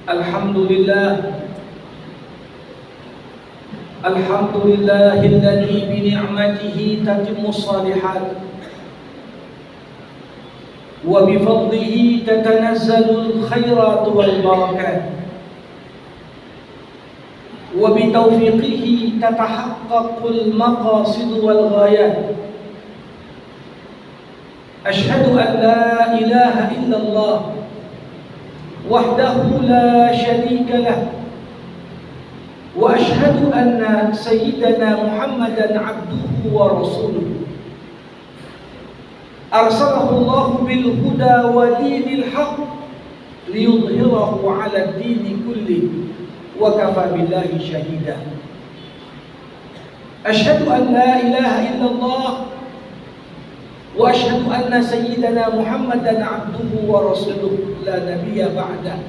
Alhamdulillah, alhamdulillahilladzi bi ni'matihi tatimmu shalihat wa bi fadlihi tatanazzalul khairat wal barakat wa bi taufiqihi tatahaqqaqul maqasid wal ghayat. Ashhadu an la ilaha illallah wahdahu la syarika lah wa ashhadu anna sayyidana Muhammadan abduhu wa rasuluh arsalahu Allah bil huda wa dinil haqq liyudhhirahu 'ala ad-din kulli wa kafa billahi shahida. Ashhadu an la ilaha illallah wa ashhadu anna sayyidana Muhammadan abduhu wa rasuluh la nabiyya ba'da.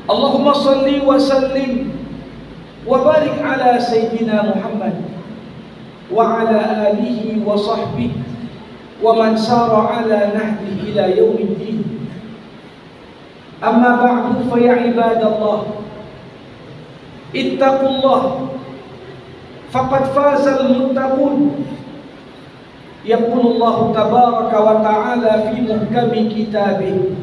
Allahumma salli wa sallim wa barik ala sayyidina Muhammad wa ala alihi wa sahbihi wa man sara ala nahjihi ila yaumiddin. Amma ba'du, fa ya ibadallah, ittaqullah faqad fazal muttaqun. Yaqulu Allah tabaraka wa ta'ala fi muhkami kitabih,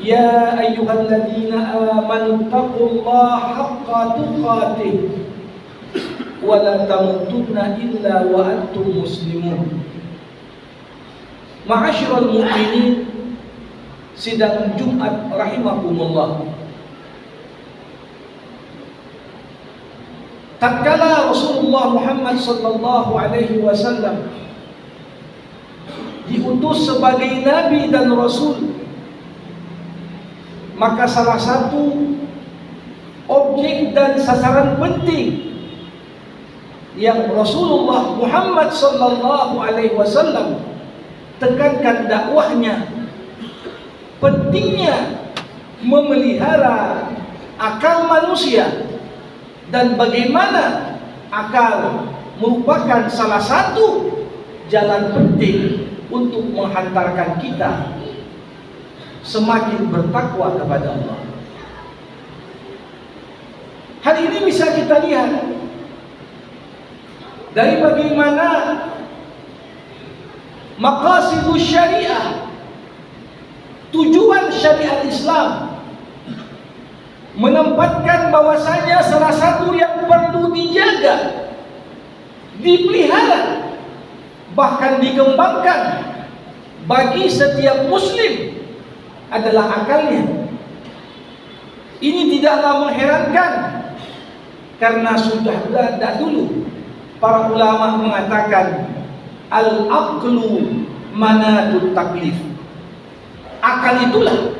ya ayyuhalladzina amanu taqullaha haqqa tuqatih wa la tamutunna illa wa antum muslimun. Ma'asyiral mu'minin, sidang Jumat rahimakumullah. Tatkala Rasulullah Muhammad sallallahu alaihi wasallam diutus sebagai nabi dan rasul, maka salah satu objek dan sasaran penting yang Rasulullah Muhammad sallallahu alaihi wasallam tekankan dakwahnya, pentingnya memelihara akal manusia, dan bagaimana akal merupakan salah satu jalan penting untuk menghantarkan kita semakin bertakwa kepada Allah. Hal ini bisa kita lihat dari bagaimana maqasidus syariah, tujuan syariat Islam, menempatkan bahwasanya salah satu yang perlu dijaga, dipelihara, bahkan dikembangkan bagi setiap muslim adalah akalnya. Ini tidaklah mengherankan, karena sudah ada dulu para ulama mengatakan al-aqlu manatut taklif. Akal itulah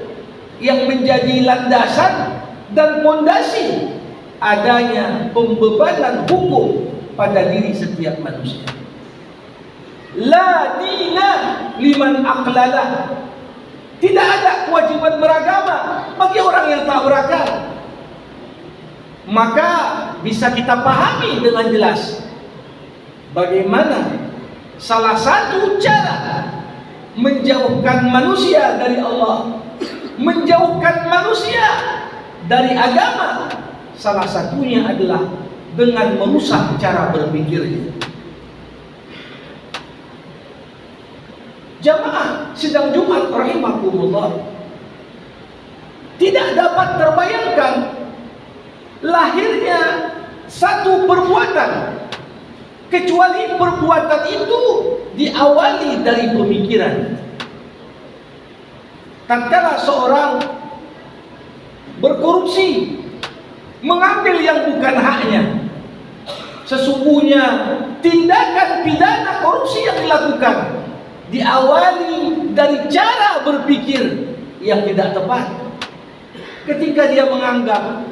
yang menjadi landasan dan fondasi adanya pembebanan hukum pada diri setiap manusia. La dina liman aqlalah. Tidak ada kewajiban beragama bagi orang yang tak berakal. Maka bisa kita pahami dengan jelas bagaimana salah satu cara menjauhkan manusia dari Allah, menjauhkan manusia dari agama, salah satunya adalah dengan merusak cara berpikirnya. Jamaah sidang Jumat rahimakumullah, tidak dapat terbayangkan lahirnya satu perbuatan kecuali perbuatan itu diawali dari pemikiran. Tatkala seorang berkorupsi, mengambil yang bukan haknya, sesungguhnya tindakan pidana korupsi yang dilakukan diawali dari cara berpikir yang tidak tepat. Ketika dia menganggap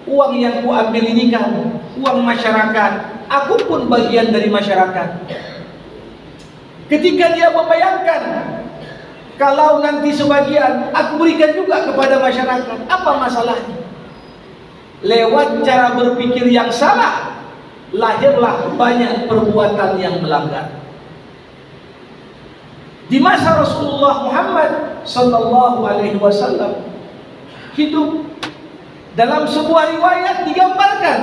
uang yang kuambil ini kan uang masyarakat, aku pun bagian dari masyarakat. Ketika dia membayangkan kalau nanti sebagian aku berikan juga kepada masyarakat, apa masalahnya? Lewat cara berpikir yang salah, lahirlah banyak perbuatan yang melanggar. Di masa Rasulullah Muhammad sallallahu alaihi wasallam, hidup. Dalam sebuah riwayat digambarkan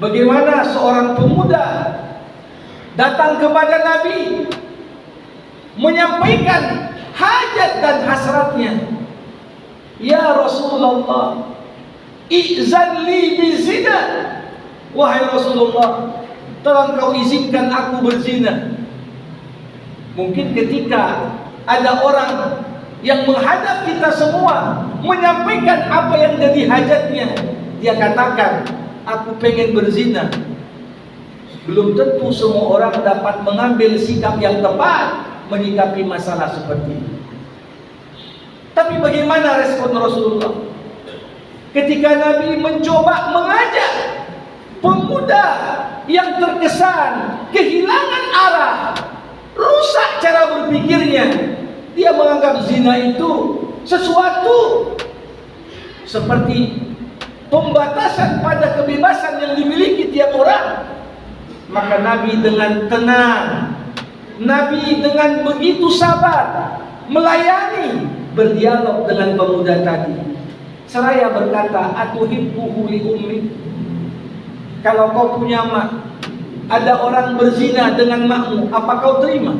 bagaimana seorang pemuda datang kepada Nabi menyampaikan hajat dan hasratnya. Ya Rasulullah, izan li bizina. Wahai Rasulullah, tolong kau izinkan aku berzina. Mungkin ketika ada orang yang menghadap kita semua menyampaikan apa yang jadi hajatnya, dia katakan, aku pengen berzina. Belum tentu semua orang dapat mengambil sikap yang tepat menyikapi masalah seperti ini. Tapi bagaimana respon Rasulullah ketika Nabi mencoba mengajak pemuda yang terkesan kehilangan arah, rusak cara berpikirnya? Dia menganggap zina itu sesuatu seperti pembatasan pada kebebasan yang dimiliki tiap orang. Maka Nabi dengan tenang, Nabi dengan begitu sabar melayani, berdialog dengan pemuda tadi. Seraya berkata, atuhibbuhu li ummi. Kalau kau punya mak, ada orang berzina dengan makmu, apa kau terima?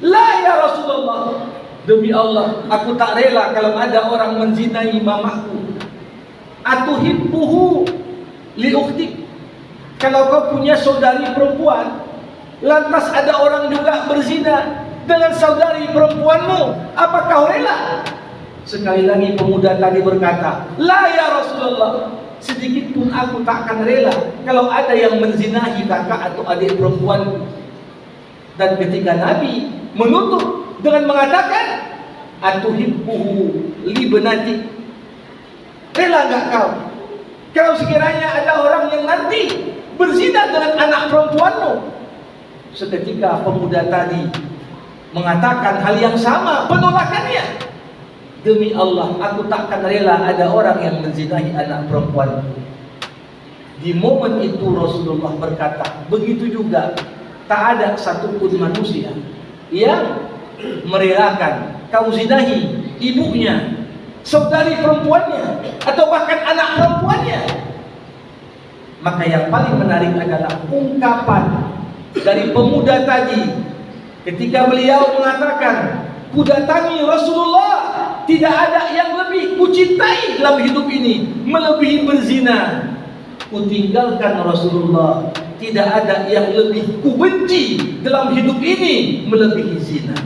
La ya Rasulullah, demi Allah, aku tak rela kalau ada orang menzinai mamaku. Atuhibbuhu li ukhtik. Kalau kau punya saudari perempuan, lantas ada orang juga berzina dengan saudari perempuanmu, apa kau rela? Sekali lagi pemuda tadi berkata, la ya Rasulullah, sedikit pun aku tak akan rela kalau ada yang menzinahi kakak atau adik perempuanku. Dan ketika Nabi menutup dengan mengatakan, atuhibbuhu li benati. Rela enggak kau kalau sekiranya ada orang yang nanti berzina dengan anak perempuanmu? Seketika pemuda tadi mengatakan hal yang sama, penolakannya. Demi Allah, aku tak akan rela ada orang yang menzinahi anak perempuanku. Di momen itu Rasulullah berkata, begitu juga tak ada satupun manusia yang merelakan kau zinahi ibunya, saudari perempuannya, atau bahkan anak perempuannya. Maka yang paling menarik adalah ungkapan dari pemuda tadi ketika beliau mengatakan, kudatangi Rasulullah, tidak ada yang lebih kucintai dalam hidup ini melebihi berzina. Kutinggalkan Rasulullah, tidak ada yang lebih kubenci dalam hidup ini melebihi zina.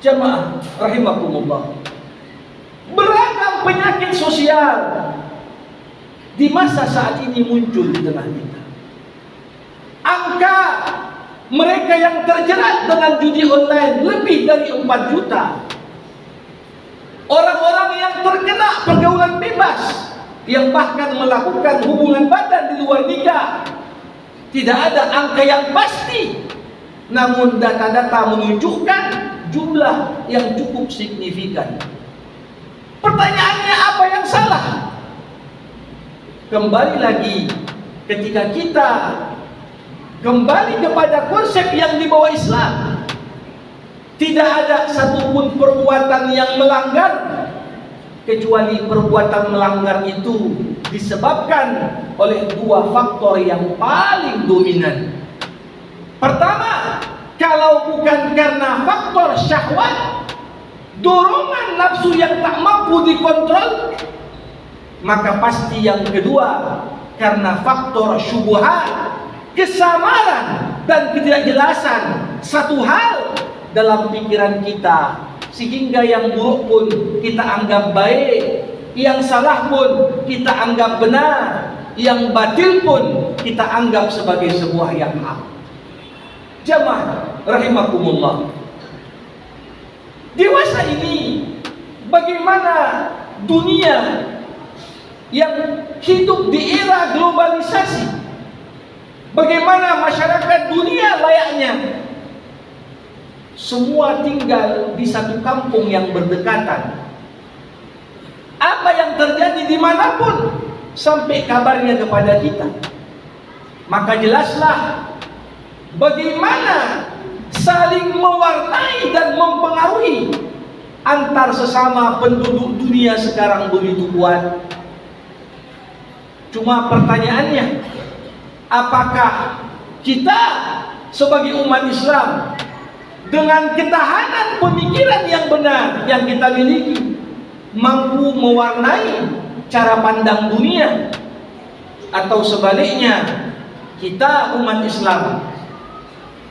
Jamaah rahimakumullah, beragam penyakit sosial di masa saat ini muncul di tengah kita. Angka mereka yang terjerat dengan judi online lebih dari 4 juta. Orang-orang yang terkena pergaulan bebas, yang bahkan melakukan hubungan badan di luar nikah. Tidak ada angka yang pasti, namun data-data menunjukkan jumlah yang cukup signifikan. Pertanyaannya, apa yang salah? Kembali lagi, ketika kita kembali kepada konsep yang dibawa Islam, tidak ada satupun perbuatan yang melanggar, kecuali perbuatan melanggar itu disebabkan oleh 2 faktor yang paling dominan. Pertama, kalau bukan karena faktor syahwat, dorongan nafsu yang tak mampu dikontrol, maka pasti yang kedua karena faktor syubhat, kesamaran dan ketidakjelasan satu hal dalam pikiran kita, sehingga yang buruk pun kita anggap baik, yang salah pun kita anggap benar, yang batil pun kita anggap sebagai sebuah yang hak. Jamaah rahimakumullah, dewasa ini bagaimana dunia yang hidup di era globalisasi, bagaimana masyarakat dunia layaknya semua tinggal di satu kampung yang berdekatan. Apa yang terjadi dimanapun sampai kabarnya kepada kita. Maka jelaslah bagaimana saling mewarnai dan mempengaruhi antar sesama penduduk dunia sekarang begitu kuat. Cuma pertanyaannya, apakah kita sebagai umat Islam dengan ketahanan pemikiran yang benar yang kita miliki mampu mewarnai cara pandang dunia, atau sebaliknya kita umat Islam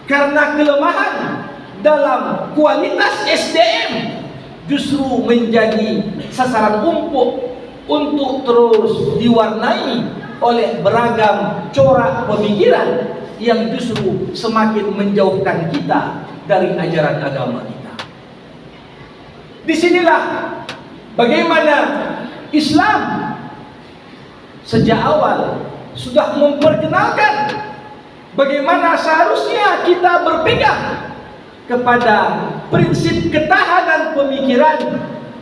karena kelemahan dalam kualitas SDM justru menjadi sasaran empuk untuk terus diwarnai oleh beragam corak pemikiran yang justru semakin menjauhkan kita dari ajaran agama kita. Disinilah bagaimana Islam sejak awal sudah memperkenalkan bagaimana seharusnya kita berpegang kepada prinsip ketahanan pemikiran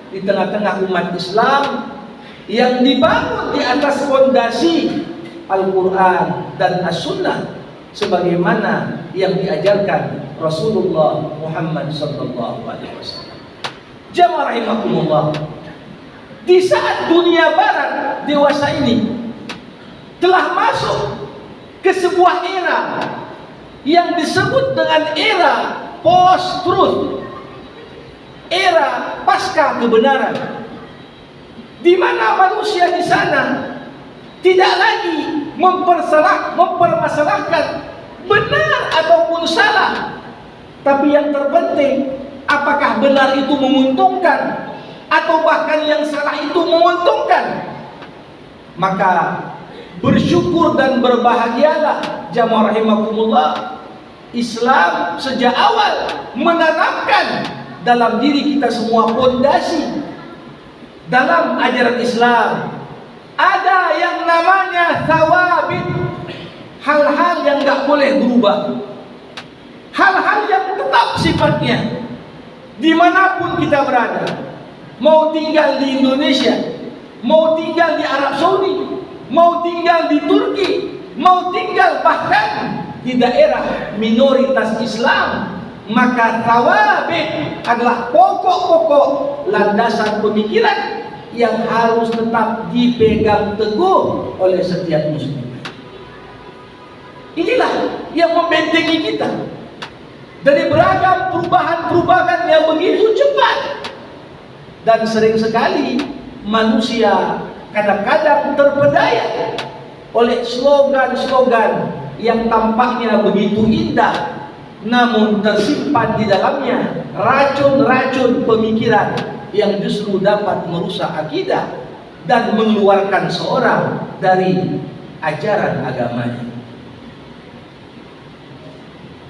di tengah-tengah umat Islam yang dibangun di atas fondasi Al-Quran dan As-Sunnah sebagaimana yang diajarkan Rasulullah Muhammad SAW. Jamaah rahimakumullah, di saat dunia barat dewasa ini telah masuk ke sebuah era yang disebut dengan era post-truth, era pasca kebenaran, di mana manusia di sana tidak lagi mempermasalahkan benar ataupun salah, tapi yang terpenting apakah benar itu menguntungkan atau bahkan yang salah itu menguntungkan. Maka bersyukur dan berbahagialah jamaah rahimakumullah, Islam sejak awal menanamkan dalam diri kita semua fondasi. Dalam ajaran Islam ada yang namanya thawabit, hal-hal yang gak boleh berubah, hal-hal yang tetap sifatnya dimanapun kita berada, mau tinggal di Indonesia, mau tinggal di Arab Saudi, mau tinggal di Turki, mau tinggal bahkan di daerah minoritas Islam, maka thawabit adalah pokok-pokok landasan pemikiran yang harus tetap dipegang teguh oleh setiap muslim. Inilah yang membentengi kita dari beragam perubahan-perubahan yang begitu cepat. Dan sering sekali manusia kadang-kadang terpedaya oleh slogan-slogan yang tampaknya begitu indah, namun tersimpan di dalamnya racun-racun pemikiran yang justru dapat merusak akidah dan mengeluarkan seorang dari ajaran agamanya.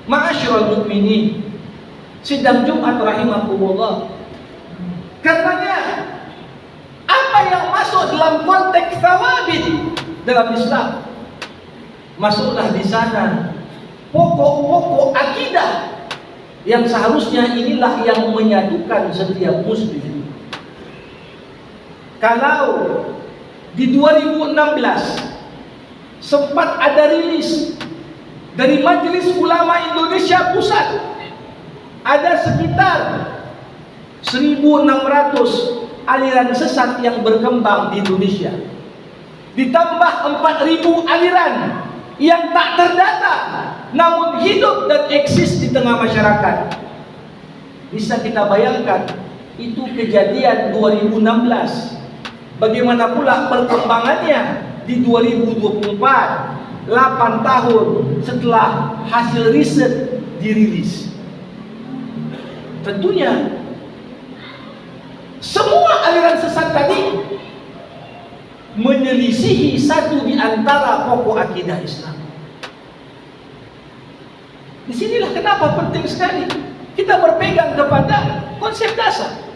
Ma'asyiral mukminin, sidang Jumat rahimakumullah, karenanya apa yang masuk dalam konteks thawabit dalam Islam, masuklah di sana pokok-pokok akidah yang seharusnya inilah yang menyatukan setiap muslim. Kalau di 2016 sempat ada rilis dari Majelis Ulama Indonesia Pusat, ada sekitar 1.600 aliran sesat yang berkembang di Indonesia, ditambah 4.000 aliran yang tak terdata namun hidup dan eksis di tengah masyarakat. Bisa kita bayangkan itu kejadian 2016. Bagaimana pula perkembangannya di 2024, 8 tahun setelah hasil riset dirilis. Tentunya semua aliran sesat tadi menyelisihi satu di antara pokok akidah Islam. Disinilah kenapa penting sekali kita berpegang kepada konsep dasar.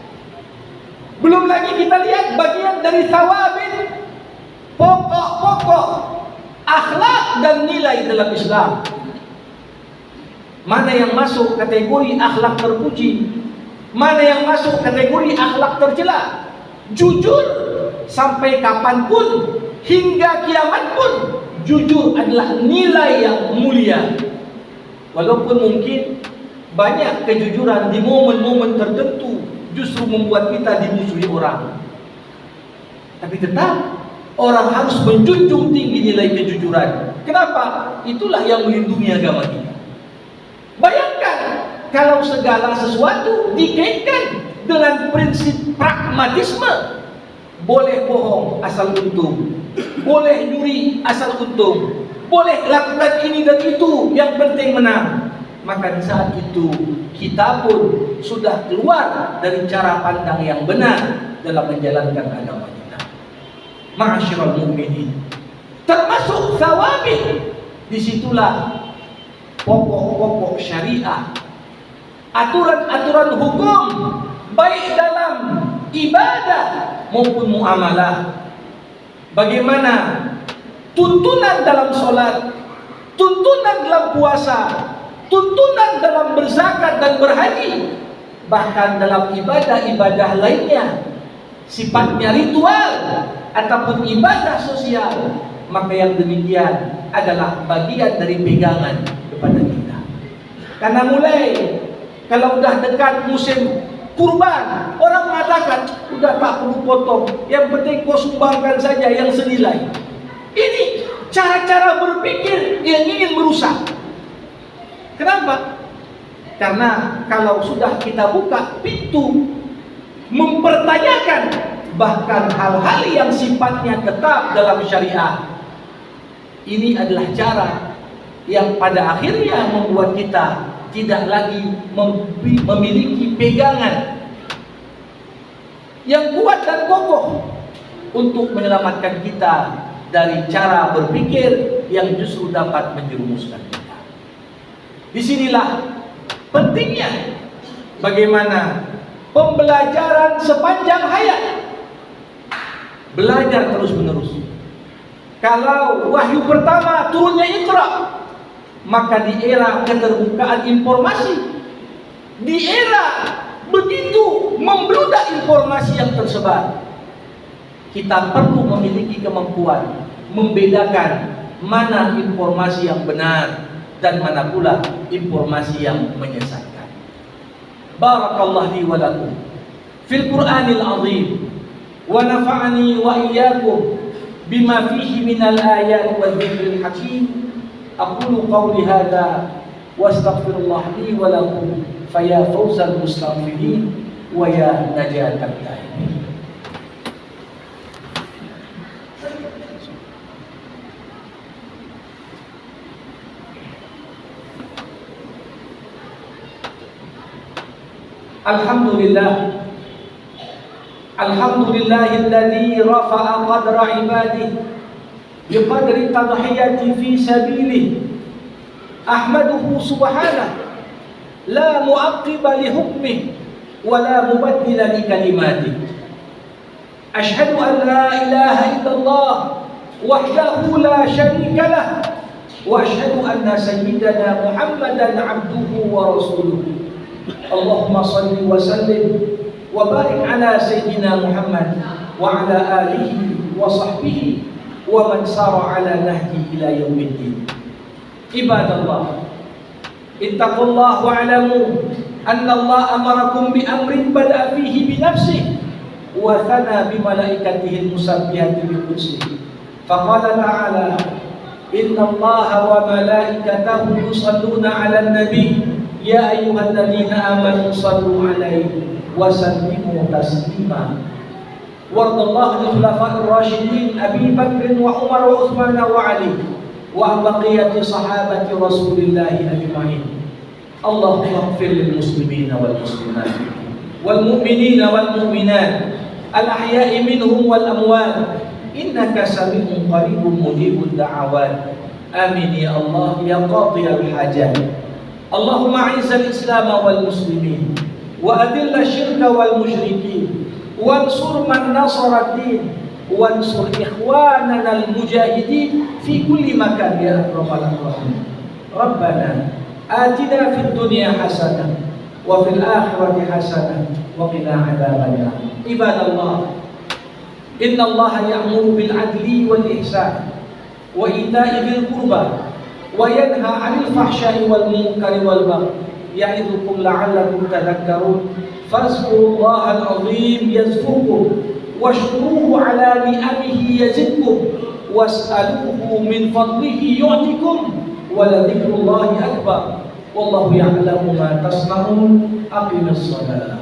Belum lagi kita lihat bagian dari thawabit, pokok-pokok akhlak dan nilai dalam Islam. Mana yang masuk kategori akhlak terpuji, mana yang masuk kategori akhlak tercela. Jujur sampai kapanpun, hingga kiamat pun, jujur adalah nilai yang mulia. Walaupun mungkin banyak kejujuran di momen-momen tertentu justru membuat kita dimusuhi orang. Tapi tetap orang harus menjunjung tinggi nilai kejujuran. Kenapa? Itulah yang melindungi agama kita. Bayangkan kalau segala sesuatu dikaitkan dengan prinsip pragmatisme. Boleh bohong asal untung, boleh nyuri asal untung, boleh lakukan ini dan itu, yang penting menang. Maka di saat itu kita pun sudah keluar dari cara pandang yang benar dalam menjalankan agama kita. Ma'asyiral mu'minin, termasuk thawabit, disitulah pokok-pokok syariah, aturan-aturan hukum, baik dalam ibadah maupun muamalah. Bagaimana tuntunan dalam sholat, tuntunan dalam puasa, tuntunan dalam berzakat dan berhaji, bahkan dalam ibadah-ibadah lainnya, sifatnya ritual ataupun ibadah sosial, maka yang demikian adalah bagian dari pegangan kepada kita. Karena mulai kalau sudah dekat musim kurban, orang mengatakan udah tak perlu potong, yang penting kau sumbangkan saja yang senilai. Ini cara-cara berpikir yang ingin merusak. Kenapa? Karena kalau sudah kita buka pintu mempertanyakan bahkan hal-hal yang sifatnya tetap dalam syariah, ini adalah cara yang pada akhirnya membuat kita tidak lagi memiliki pegangan yang kuat dan kokoh untuk menyelamatkan kita dari cara berpikir yang justru dapat menjerumuskan kita. Disinilah pentingnya bagaimana pembelajaran sepanjang hayat, belajar terus-menerus. Kalau wahyu pertama turunnya Iqra, maka di era keterbukaan informasi, di era begitu membludak informasi yang tersebar, kita perlu memiliki kemampuan membedakan mana informasi yang benar dan mana pula informasi yang menyesatkan. Barakallahu li wa lakum fil Qur'anil azim wa nafa'ani wa iyyakum bima fihi minal ayat wal dzikril hakim. Aqulu qawli hadha wa astaghfirullah li wa lakum faya fawzal mustaghfirin wa ya najatat taibin. Alhamdulillah, alhamdulillahilladzi rafa'a qadra ibadihi biqadri tadhiyati fi sabilihi. Ahmaduhu subhanahu la mu'aqqiba li hukmihi wa la mubaddila li kalimatihi. Ashhadu an la ilaha illallah wahdahu la sharika lah wa ashhadu anna sayyidana Muhammadan abduhu wa rasuluhu. Allahumma salli wa sallim wa barik ala sayyidina Muhammad wa ala alihi wa sahbihi wa man sara ala nahji ila yaumiddin. Ibadallah, ittaqullah wa alamu anna Allah amarakum bi amrin bada'a fihi bi nafsihi wa thana bi malaikatihi al-musabbihati bi qudsihi. Faqala ta'ala, inna Allaha wa malaikatahu yusalluna 'alan nabi ya ayyuhalladzina amanu sallu 'alaihi wa sallimu taslima. Wardallahu lil khulafa'ir rasyidin Abi Bakr wa Umar wa Utsman wa Ali wa baqiyati sahabati Rasulillah ajma'in. Allahumma ighfir lil muslimina wal muslimat wal mu'minina wal mu'minat al ahya'i minhum wal amwat innaka sami'un qaribun mujibud da'awat. Amin ya Allah ya qadiyal hajat. Allahumma a'izzal Islam wal muslimin wa adilla syirka wal musyrikin wansur man nasara ad-din wansur ikhwanana al-mujahidin fi kulli makan ya rabbal alamin. Rabbana atina fid dunya hasanah wa fil akhirati hasanah wa qina adzabannar. Ibadallah, inna Allaha ya'muru bil adli wal ihsan wa ita'i dzil qurba wa yanha 'anil fahsya'i wal munkari wal baghi ya'idzukum la'allakum tadhakkarun. fazkurullahal azim yazkurkum washkuruhu ala ni'amihi yazidkum was'aluhu min fadlihi yu'tikum waladzikrullahi akbar wallahu ya'lamu ma tasna'un aqimis shalah.